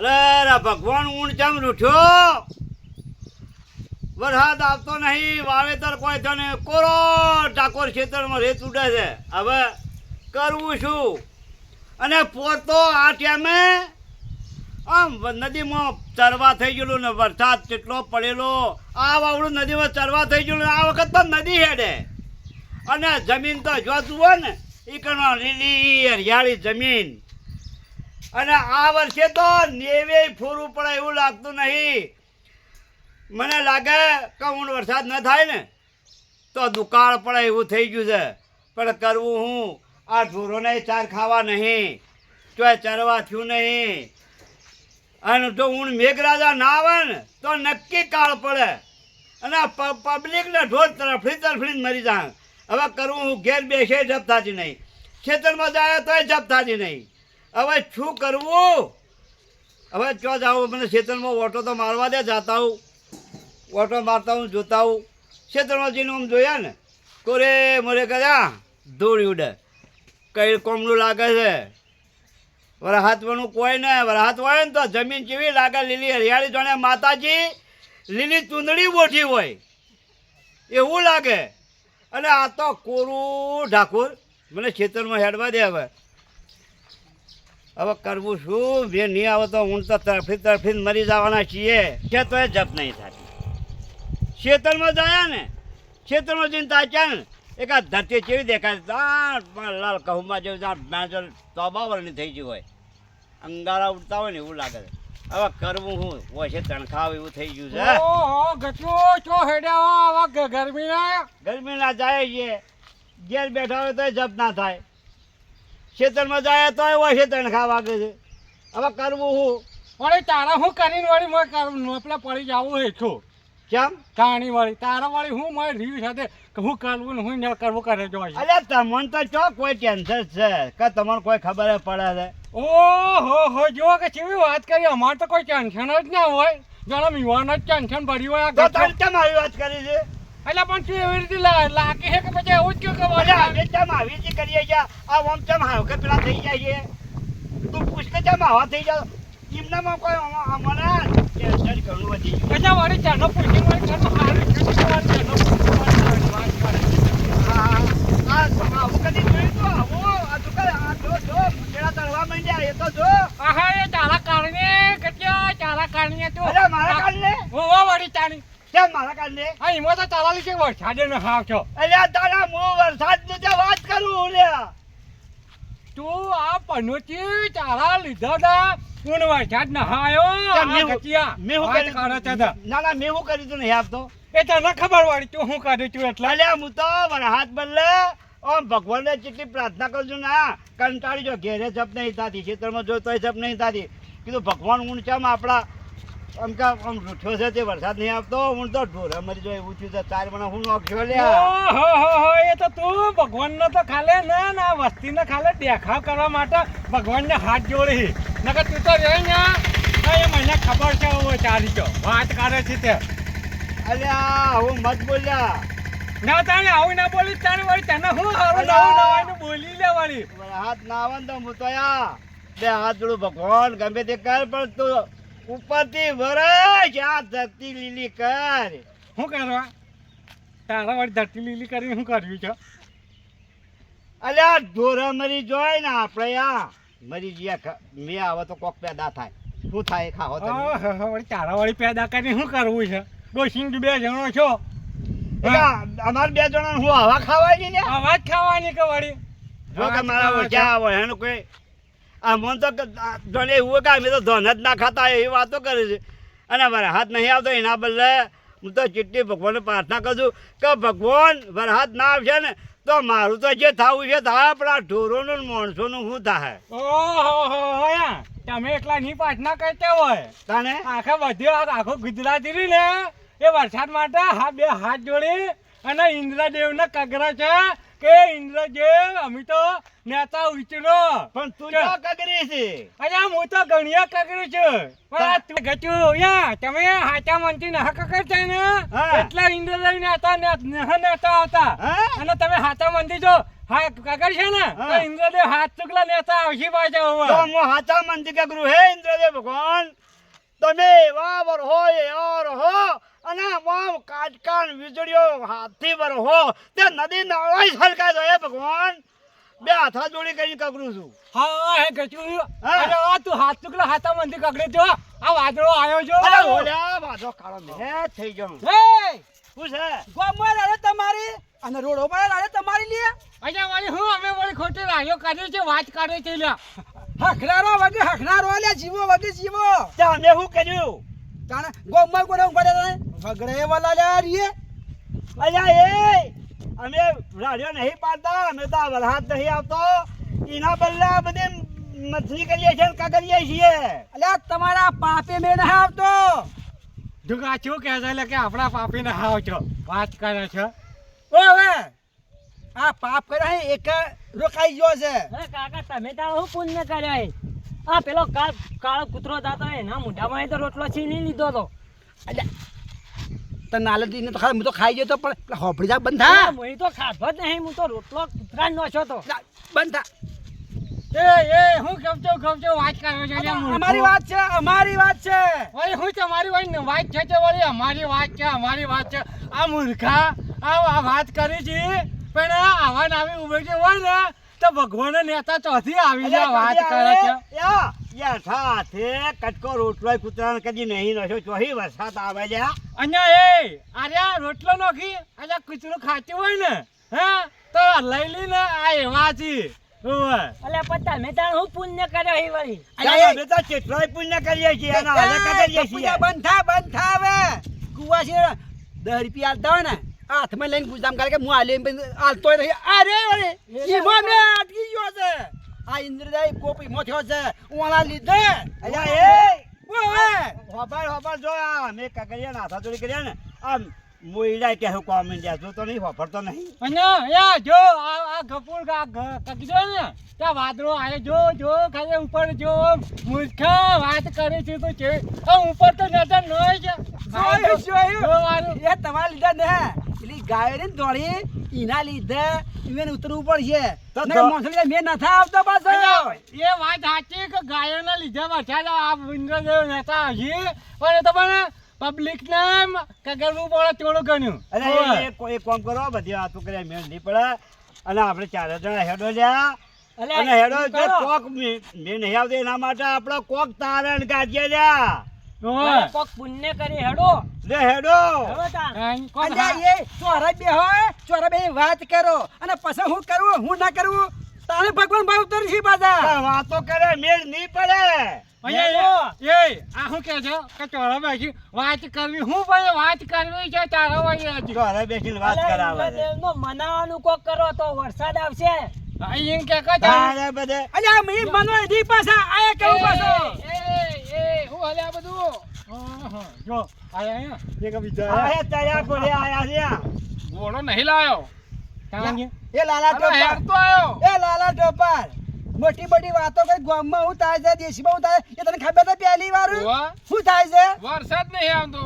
અરે ભગવાન ઊંડ ચમ રૂઠ્યો વરસાદ આવતો નહીં વાવેતર કોઈ થને કોરો ટાકોર ખેતરમાં રેત ઉડે છે હવે કરવું શું અને પોતો આ ટાઈમે આમ નદીમાં ચરવા થઈ ગયેલું ને વરસાદ કેટલો પડેલો આ વાવડું નદીમાં ચરવા થઈ ગયેલું આ વખત તો નદી હેડે અને જમીન તો જો જુઓ ને એ કણો લીલી હરિયાળી જમીન અને આ વર્ષે તો નેવે ફોરવું પડે એવું લાગતું નહીં મને લાગે કે ઊંડ વરસાદ ન થાય ને તો દુકાળ પડે એવું થઈ ગયું છે પણ કરવું હું આ ઢોરોને ચાર ખાવા નહીં ચોય ચરવા થયું નહીં અને જો ઊંડ મેઘરાજા ના આવે ને તો નક્કી કાળ પડે અને પબ્લિકને ઢોર તરફડી મરી જાય હવે કરવું હું ઘેર બેસે જપ થતી નહીં ખેતરમાં જાય તોય જપ થતી નહીં હવે શું કરવું હવે ચો જાઉં મને ખેતરમાં ઓટો તો મારવા દે જાતા હું ઓટો મારતા હું જોતા હું ખેતરમાં જઈને આમ જોયા ને કોરે મોરે કર્યા દોડી ઉડે કઈ કોમનું લાગે છે વરહાતવાનું કોઈ ને વરહાત હોય ને તો જમીન કેવી લાગે લીલી હરિયાળી જાણે માતાજી લીલી ચૂંદડી બોઠી હોય એવું લાગે અને આ તો કોરું ઢાકુર મને ખેતરમાં હેડવા દે હવે કરવું શું બે નહીં આવે તો હું તો તરફી મરી જવાના છીએ કે તો એ જપ નહીં થતી ખેતરમાં જાય ને ખેતરમાં જઈને તાચ્યા ને એકાદ ધરતી કેવી દેખાય લાલ કહુમાં જેવું તોબાવરની થઈ ગયું હોય અંગારા ઉડતા હોય ને એવું લાગે છે હવે કરવું હું હોય છે તણખાવ એવું થઈ ગયું છે ગરમીના જાય છે ઘેર બેઠા હોય તો જપ ના થાય ખેતરમાં જાય તો હોય છે તણખા વાગે છે હવે કરવું હું વળી તારા હું કરીને વળી પેલા પડી જવું હેઠું કેમ કાણી વાળી તારા વાળી હું મારી રીવ સાથે હું કરવું ને હું ન કરવું કરે જો અલ્યા તમને તો ચો કોઈ ટેન્શન છે કે તમને કોઈ ખબર પડે છે ઓહો જો કે કેવી વાત કરી અમારે તો કોઈ ટેન્શન જ ના હોય જાણે મીવાન જ ટેન્શન ભર્યું હોય તો તમે કેમ આવી વાત કરી છે એટલે પણ તું એવી રીતે લાગે છે કે પછી એવું જ કયું કે અમે કેમ આવી રીતે કરીએ છીએ આ ઓમ કેમ હાવ કે પેલા થઈ જાય છે તું પૂછ કે કેમ આવા થઈ જાવ એમનામાં કોઈ મને ટેન્શન ઘણું વધી ગયું કશા વાળી ચાનો પૂછી મારી ઘરનું સારું છે આવું કદી જોયું તો આવું આ તો આ જો પેલા તળવા માંડ્યા એ તો જો આહા એ તારા કારણે કેટલા તારા કારણે તું અરે મારા કારણે ઓ વાળી તાણી કેમ મારા કારણે આ ઈમો તો તારા લીધે વરસાદે ન હાવ છો અલ્યા તારા મો વરસાદની જે વાત કરું લ્યા તું આ પનોતી તારા લીધા દા કોણ વરસાદ ન હાયો મેં હું કરી ના મેં હું કરી તું નહીં આપતો એ તને ખબર વાળી તું હું કાઢી તું એટલે અલ્યા હું તો વરસાદ બદલે ઓમ ભગવાનને જેટલી પ્રાર્થના કરું છું ને કંટાળી જો ઘેરે જપ નહીં થતી ખેતરમાં જો તોય જપ નહીં થતી કીધું ભગવાન ઊંડ ચમ આપણા આમ કે આમ રૂઠ્યો છે તે વરસાદ નહીં આપતો હું તો ઢોરે મરી જાય એવું થયું છે ચાર મણા હું નોખ્યો લ્યા એ તો તું ભગવાનનો તો ખાલે ના વસ્તીને ખાલે દેખાવ કરવા માટે ભગવાનને હાથ જોડી નકર તું તો રહે ને એ મને ખબર છે હવે તારી તો વાત કરે છે તે અલ્યા હું મત બોલ્યા ના તારે આવું ના બોલી તારી વાળી તને હું હારું નવાનું બોલી લે વાળી હાથ ના આવે તો હું તો બે હાથ જોડું ભગવાન ગમે તે કર પણ તું ઉપરથી વરસ આ ધરતી લીલી કર શું કરવા તારા વાળી ધરતી લીલી કરીને શું કર્યું છે અલ્યા ઢોરા મરી જોય ને આપણે મરી ગયા મેં આવે તો કોક પેદા થાય શું થાય ખાવો વળી તારા વાળી પેદા કરીને શું કરવું છે ડોશીન બે જણો છો અમારે બે જણા હું હવા ખાવાની ને હવા જ ખાવાની કે વળી જો કે મારા ઓછા હોય એનું કોઈ આ મન તો જોને એવું કે અમે તો ધન જ ના ખાતા એવી વાતો કરે છે અને વરસાદ નહીં આવતો એના બદલે હું તો જેટલી ભગવાનને પ્રાર્થના કરું છું કે ભગવાન વરસાદ ના આવશે ને તો મારું તો જે થવું છે થાય પણ આ ઢોરોનું માણસોનું શું થાય ઓહો તમે એકલા ની પ્રાર્થના કરતા હોય તને આખા બધી આખો ગુજરાતી રહી ને એ વરસાદ માટે બે હાથ જોડી અને ઇન્દ્રદેવને કગરા છે કે ઇન્દ્રદેવ અમે તો નેતા ઉચરો પણ તું તો કગરી છે અરે હું તો ગણિયા કગરી છું પણ તું ગચું યા તમે હાચા મનથી ના કગરતા ને એટલા ઇન્દ્રદેવ નેતા હતા અને તમે હાચા મનથી જો હા કગર છે ને તો ઇન્દ્રદેવ હાથ ચુકલા નેતા આવશે પાછા તો હું હાચા મનથી કગરું હે ઇન્દ્રદેવ ભગવાન અમે એવા વરહો એવા રહો અને આમ કાટકાન વીજળીઓ હાથથી વરહો તે નદી નાળાય છલકાય તો એ ભગવાન બે હાથા જોડી કરીને કકરું છું હા હે ગચુ હા. અરે આ તું હાથ ટુકડા હાથા મંદી કગડે જો આ વાદળો આવ્યો છો અરે ઓલ્યા બાજો કાળો મે થઈ ગયો હે શું છે ગોમમાં લાડે તમારી અને રોડો પર લાડે તમારી લે અચ્છા વાળી હું અમે વળી ખોટી રાયો કાઢી છે વાત કાઢે છે લ્યા હખનારો વગે હખનારો લે જીવો વગે જીવો તે અમે શું કર્યું તાણે ગોમમાં કોને ઉભા રહે વગડે વાલા લે રીએ અલ્યા એ અમે રાડિયો નહીં પાડતા અમે તો આ વરસાદ નહીં આવતો એના બદલે આ બધી મછલી કરીએ છીએ ને કાગળીએ છીએ અલ્યા તમારા પાપે મે ન આવતો જુગા શું કહે છે એટલે કે આપણા પાપી ને હાવ છો વાત કરે છે ઓ હવે આ પાપ કરે એક રોકાઈ ગયો છે અરે કાકા તમે તારો શું પુણ્ય કર્યા આ પેલો કાળો કૂતરો જાતો એના મોઢામાં તો રોટલો છીની લીધો તો અલ્યા તને નાલતી ને તો ખાલી હું તો ખાઈ ગયો તો પણ હોપડી જા બંધ થા હું તો ખાધો જ નહીં હું તો રોટલો કૂતરા નોખ્યો તો બંધ થા એ હું ગમચો વાત કરે છે લ્યા મૂર્ખો. અમારી વાત છે અમારી વાત છે વળી હું તમારી વાત છે તે વળી અમારી વાત છે આ મૂર્ખા આ વાત કરી છે પણ આવા નામી ઉભે જે હોય ને તો ભગવાન નેતા ચોથી આવી જાય વાત કરે છે સાથે કટકો રોટલો કૂતરાને કદી નહીં નશો ચોહી વરસાદ આવે છે અહીંયા એ આર્યા રોટલો નોખી અને કૂતરું ખાતું હોય ને હે તો લઈ લઈને આ એવા છે ઓવે. અલે પણ તમે તારો શું પુણ્ય કર્યો એ વળી અમે તો કેટલોય પુણ્ય કરીએ છીએ અને હવે કરીએ છીએ બંધ થા હવે કુવા છે 10 રૂપિયા આલતા હોય ને હાથમાં લઈને ગુજામ કરે કે હું આલે આલતો નહીં અરે અરે ઈમાં મે અટકી ગયો છે આ ઇન્દ્રદેવ કોપી મો થયો છે ઓલા લીધે અલ્યા એ ઓવે હોબર જો આ અમે કાગળિયા ના હાથા જોડી કર્યા ને આમ મોઈડા કે હું કોમ ઇન્ડિયા જો તો નહીં વાપરતો નહીં અને યા જો આ ગપુર કીધો ને ત્યાં વાદળો આવે જો ખાલી ઉપર જો મૂર્ખા વાત કરે છે તો છે આ ઉપર તો નજર ન હોય છે જોયું એ તમારા લીધે ને પેલી ગાય ને દોડી એના લીધે એને ઉતરવું પડશે તો નકર મોસલી મેં નથી આવતો પાછો એ વાત સાચી કે ગાયોના લીધે વરસાદ આ ઇન્દ્રદેવ નેતા હજી પણ એ તો પણ પબ્લિક ને કગરવું પડે થોડું ઘણું અરે એ કોમ કરો બધી વાતો કર્યા મેળ નહીં પડે અને આપણે 4 જણા હેડો લ્યા અલે અને હેડો શું જો કરો? કોક મેં નહીં આવતો એના માટે આપણે કોક તારણ કાઢીએ લ્યા અરે કોક પુણ્ય કરી હેડો લે હેડો હેડો તાર અલ્યા એ ચોરા બે હોય ચોરા બે વાત કરો અને પછી હું કરું હું ના કરું તારે ભગવાન ભાવ ઉતરશી પાછા વાતો કરે મેળ નહીં પડે આ શું કે છે કે ચોરા બેસી વાત કરવી હું ભાઈ વાત કરવી છે તારા ભાઈ હજી ઘરે બેસીને વાત અલે કરાવે છે ઇન્દ્રદેવનો મનાવાનું કોક કરો તો વરસાદ આવશે અહીં કે તારે બધે અલ્યા મે મનો દી પાછા આયા કેવું પાછો હું હલે આ બધું જો આયા એક બીજા આયા તારા કોલે આયા છે ઘોડો નહીં લાયો એ લાલા ટોપાર તો આવ્યો એ લાલા ટોપાર મોટી મોટી વાતો કરી ગામમાં હું થાય છે દેશમાં હું થાય એ તને ખબર છે પહેલી વાર વાહ. શું થાય છે વરસાદ નહીં આવતો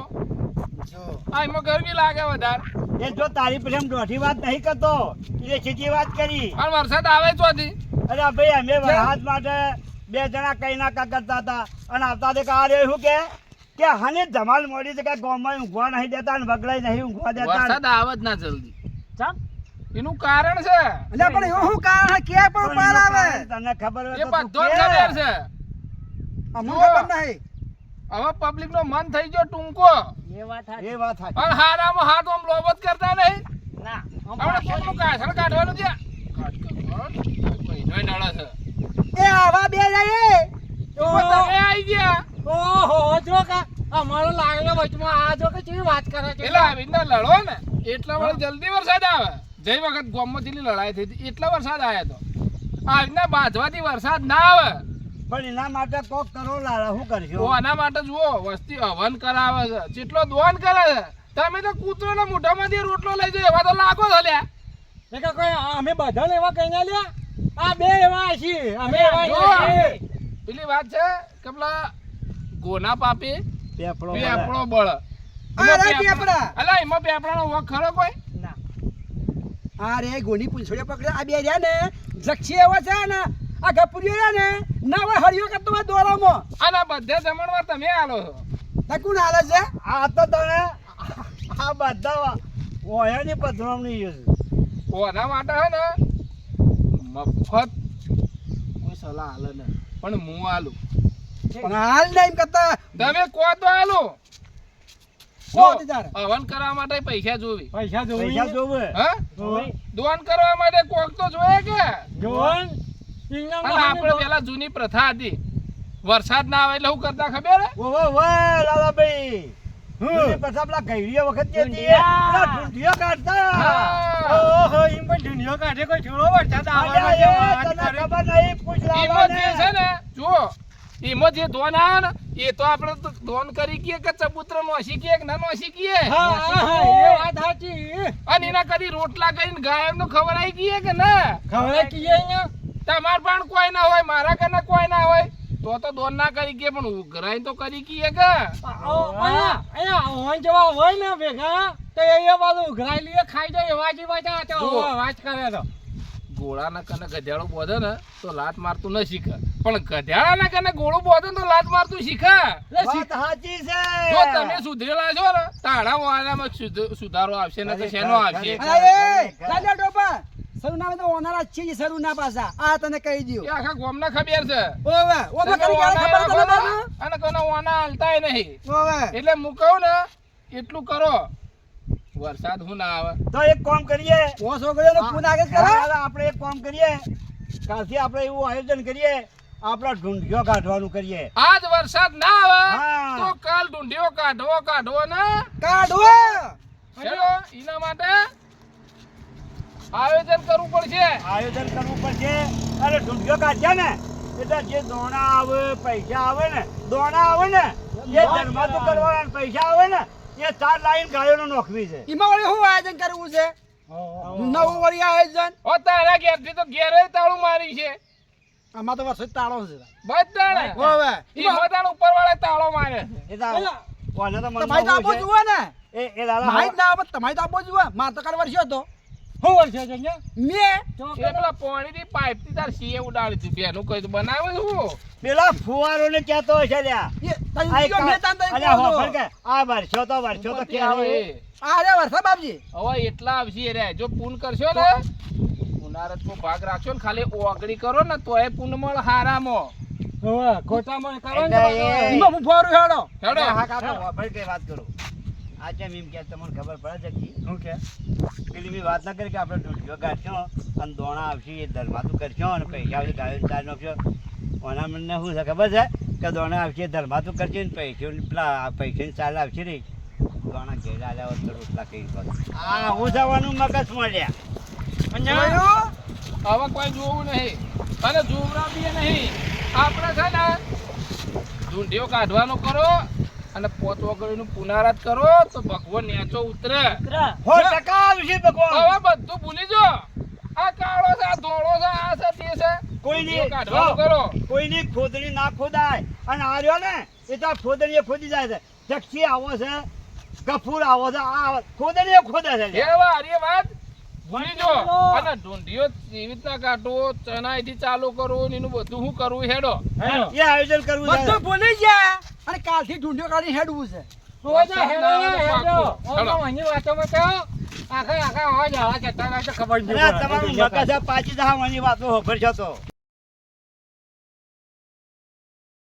આ એમાં ગરમી લાગે વધારે એ જો તારી પછી આમ દોઢી વાત નહીં કરતો એટલે સીધી વાત કરી પણ વરસાદ આવે ચોથી અરે ભાઈ અમે વરસાદ માટે 2 જણા કઈ ના કા કરતા હતા અને આવતા તે કાર એવું કે હને ધમાલ મોડી છે કે ગામમાં ઊંઘવા નહીં દેતા અને વગડાઈ નહીં ઊંઘવા દેતા આવે જ ના જલ્દી ચમ એનું કારણ છે અલ્યા પણ એવું શું કારણ કે પણ પાર આવે તને ખબર હોય એ તો તું બધો કે. ખબર છે અમને ખબર નહીં હવે પબ્લિક નો મન થઈ ગયો ટૂંકો એ વાત સાચી. એ વાત સાચી. પણ હારામાં હાથ આમ લોબત કરતા નહીં ના આમ આપણે પાછળ કોકનું કાસણ કાઢવાનું છે મહિનો નળે છે એ આવા બે જાય તમે આવી ગયા ઓહો જો કા અમારો લાગેલો વચમાં આ જો કે કેવી વાત કરે છે એટલે આવીને લડો ને એટલા વાર જલ્દી વરસાદ આવે જઈ વખત ગામમાં જેટલી લડાઈ થઈ હતી એટલા વરસાદ આવ્યા તો આજના બાજવાથી વરસાદ ના આવે પણ એના માટે કોક કરો લાલા શું કરશો તો આના માટે જુઓ વસ્તી હવન કરાવે છે જેટલો દોન કરે છે તમે તો કૂતરોના મોઢામાંથી રોટલો લઈ જાય એવા તો લાગો છો લ્યા એ કે કોઈ અમે બધા એવા કઈ ના લ્યા આ બે એવા છીએ અમે એવા પેલી વાત છે કે પેલા ગોના પાપે પેપડો પેપડો બળ અરે પેપડા અલા એમાં પેપડાનો વખ ખરો કોઈ ના અરે ગોની પૂંછડીઓ પકડે આ બે રહ્યા ને જક્ષી એવા છે ને આ ગપુરીઓ રહ્યા ને ના હોય હરિયો કરતો હોય દોરામાં આના બધે જમણવાર તમે આલો છો તા કોણ હાલે છે આ તો તને આ બધા ઓયાની પધરામણી છે. ઓના માટે હે ને મફત કોઈ સલાહ હાલે ને પણ હું આલું પણ હાલ નહીં એમ કરતા તમે કો તો આલું કો તે તારે હવન કરવા માટે પૈસા જોવી પૈસા જોવી પૈસા જોવે હા જોવી. દોન કરવા માટે કોક તો જોઈએ કે જોવન અને આપણે પેલા જૂની પ્રથા હતી વરસાદ ના આવે એટલે શું કરતા ખબર હે ઓહો વાહ લાલાભાઈ પછી પેલા ગઈડિયા વખત જે હતી એ પેલા ઢૂંઢિયો કાઢતા. હા. ઓહો ઈમ પણ ઢૂંઢિયો કાઢે કોઈ થોડો વરસાદ આવવાનો અલ્યા, છે, એ વાત તને કરે. ખબર નહીં, પૂછ એમાં જે છે લાલાને. ને જુઓ એમાં જે ધોન આવે ને એ તો આપણે તો ધોન કરી કીએ કે ચબૂતરો નોસી કીએ કે ના નોસી કીએ હા હા એ વાત સાચી અને એના કદી રોટલા કરીને ગાય નો ખબર આવી ગઈ કે ના ખબર કીએ અહીંયા તમાર પણ કોઈ ના હોય મારા કને કોઈ ના હોય તો દોન ના કરી કે પણ ઉઘરાઈ તો કરી કીએ કે અહીંયા ઓન જેવા હોય ને ભેગા તો એ બાજુ ઉઘરાઈ લઈએ ખાઈ જાય વાજી વાજા તો જુઓ. વાત કરે તો ગોળાના કને ગધેડો બોધે ને તો લાત મારતું ન શીખે પણ ગધેડાના કને ગોળો બોધે ને તો લાત મારતું શીખે વાત સાચી છે. જો તમે સુધરેલા છો ને તાળા વાળામાં સુધારો આવશે ને તો શેનો આવશે અરે ચાલ્યા ટોપા સરું ના તો ઓનારા છે જ સરું ના પાછા આ તને કહી દઉં એ આખા ગામના ખબર છે ઓવે ઓબા કરી ગયા ખબર તને બાબુ અને કોના ઓના હાલતાય નહીં ઓવે એટલે હું કહું ને એટલું કરો વરસાદ હું ના આવે તો એક કામ કરીએ ઓ છોકરીઓનો ફોન આગળ કરો હાલ આપણે એક કામ કરીએ કાલથી આપણે એવું આયોજન કરીએ આપણા ઢૂંઢિયો કાઢવાનું કરીએ. આજ વરસાદ ના આવે હા. તો કાલ ઢૂંઢિયો કાઢવો ને કાઢો ચલો એના માટે આયોજન કરવું પડશે આયોજન કરવું પડશે અને ઢૂંઢિયો કાઢ્યા ને એટલે જે દોણા આવે પૈસા આવે ને દોણા આવે ને એ ધર્માતું કરવાના અને પૈસા આવે ને એ 4 લાઈન ગાયોનો નોખવી છે. ઈમાં વળી શું આયોજન કરવું છે નવું વળી આયોજન ઓ તારા ઘેરથી તો ઘેરે તાળું મારી છે આમાં તો વર્ષો તાળો છે બધાને ઓવે ઈ મોટાનો ઉપર વાળા તાળો મારે એ તો કોને તો મનમાં તમારી તો આપો હોય છે. જુઓ ને એ લાલા માહિત ના આપો તમારી તો આપો જુઓ માર તો કાલ વર્ષો હતો શું વર્ષે છે અહીંયા મેં એ પેલા પાણીની પાઇપથી તાર સીએ ઉડાડી હતી બેનું કઈ તો બનાવે શું પેલા ફુવારોને કહેતો હોય છે લ્યા. એ તઈ આ બીજો મેં તાન તઈ અલ્યા કહું હોફળ છું. કે આ વર્ષો તો કે આવે હવે. અરે વર્ષા બાપજી હવે એટલા આવશે રે જો પૂન કરશો ને ઉનાળામાં ભાગ રાખશો ને ખાલી ઓગળી કરો ને તો એ પૂન મળે હારામાં હવે ખોટામાં કરો ને એટલે એ- ઈમાં હું ફોરું હેડો હેડો હા કાકા હોફળ કે વાત કરું આ જેમ એમ કે તમને ખબર પડે છે કે શું કે પેલી મેં વાત ના કરી કે આપણે ઢૂંઢિયો કાઢશો અને દોણા આવશે એ ધર્માતું કરશો અને પૈસા આવશે ગાયો ચાર નાખશો ઓના મને શું છે ખબર છે કે દોણા આવશે ધર્માતું કરશે ને પૈસા પેલા પૈસાની ચાલ આવશે ને દોણા ઘેર આવ્યા હોત તો રોટલા કઈ આ હું જવાનું મગજ મળ્યા જોયું? હવે કોઈ જોવું નહીં અને જોવરા બી નહીં આપણે છે ને ઢૂંઢિયો કાઢવાનો કરો અને પોત વગરનું પુનારાત કરો તો ભગવાન નેચો ઉતરે હો ટકા આવશે ભગવાન હવે બધું ભૂલી જો આ કાળો છે આ ધોળો છે આ છે તે છે કોઈની ઢૂંઢિયો કાઢવાનું કરો કોઈની ખોદણી ના ખોદાય અને આ રહ્યો ને એ તો ખોદણીએ ખોદી જાય છે જક્ષી આવો છે ગફૂર આવો છે આ ખોદણીએ ખોદે છે લ્યા. એવા હારી વાત ભૂલી જો અને ઢૂંઢિયો કેવી રીતના કાઢવો ચણાઈથી ચાલુ કરવું ને એનું બધું શું કરવું હેડો એ આયોજન કરવું છે બધું ભૂલી ગયા અને કાલથી ઢૂંઢ્યો કાઢી હેડવું છે ખબર અરે તમારું મગજ પાછી જવાની વાતો ખબર છે તો